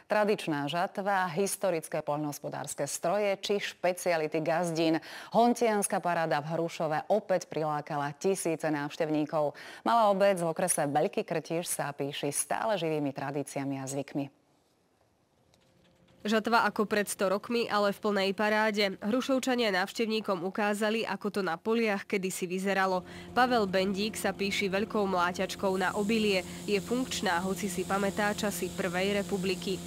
Tradičná žatva, historické poľnohospodárske stroje či špeciality gazdín. Hontianska paráda v Hrušove opäť prilákala tisíce návštevníkov. Malá obec v okrese Veľký Krtíš sa píši stále živými tradíciami a zvykmi. Žatva ako pred 100 rokmi, ale v plnej paráde. Hrušovčania návštevníkom ukázali, ako to na poliach kedysi vyzeralo. Pavel Bendík sa píši veľkou mláťačkou na obilie. Je funkčná, hoci si pamätá časy Prvej republiky.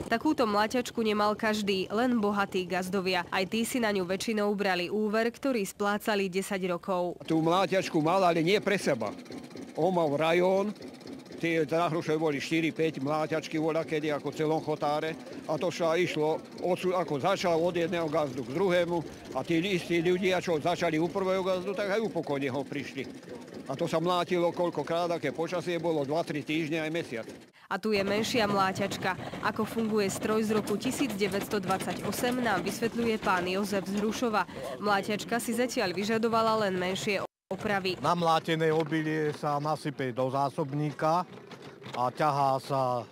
Takúto mláťačku nemal každý, len bohatí gazdovia. Aj tí si na ňu väčšinou brali úver, ktorý splácali 10 rokov. Tú mláťačku mal, ale nie pre seba. On mal rajón, tie na Hrušove boli 4-5 mláťačky voľakedy ako celom chotáre a to sa išlo, ako začal od jedného gazdu k druhému a tí istí ľudia, čo začali u prvého gazdu, tak aj u pokojného prišli. A to sa mlátilo koľkokrát, aké počasie bolo 2-3 týždne aj mesiac. A tu je menšia mláťačka. Ako funguje stroj z roku 1928, nám vysvetľuje pán Jozef z Hrušova. Mláťačka si zatiaľ vyžadovala len menšie opravy. Namlátené obilie sa nasype do zásobníka a ťahá sa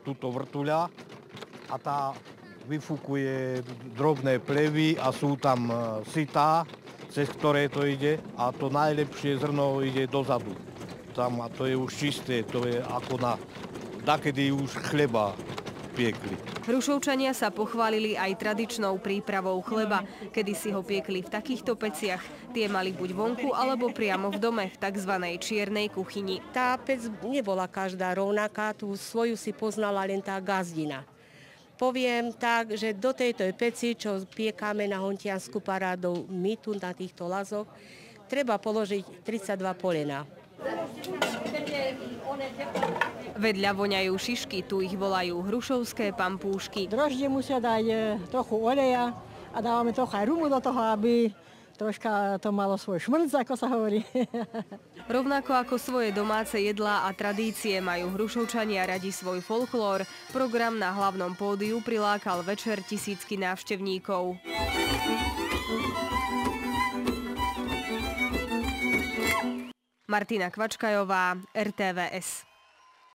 túto vrtuľa a tá vyfúkuje drobné plevy a sú tam sitá, cez ktoré to ide a to najlepšie zrno ide dozadu. Tam a to je už čisté, to je ako na dakedy už chleba piekli. Hrušovčania sa pochválili aj tradičnou prípravou chleba. Kedy si ho piekli v takýchto peciach. Tie mali buď vonku, alebo priamo v dome, v tzv. Čiernej kuchyni. Tá pec nebola každá rovnaká, tú svoju si poznala len tá gazdina. Poviem tak, že do tejto peci, čo piekáme na Hontiansku parádu, my tu na týchto lazoch, treba položiť 32 polena. Vedľa voňajú šišky, tu ich volajú hrušovské pampúšky. Droždie musia dať trochu oleja a dávame trochu aj rumu do toho, aby troška to malo svoj šmrnc, ako sa hovorí. Rovnako ako svoje domáce jedlá a tradície majú Hrušovčania radi svoj folklór. Program na hlavnom pódiu prilákal večer tisícky návštevníkov. Martina Kvačkajová, RTVS.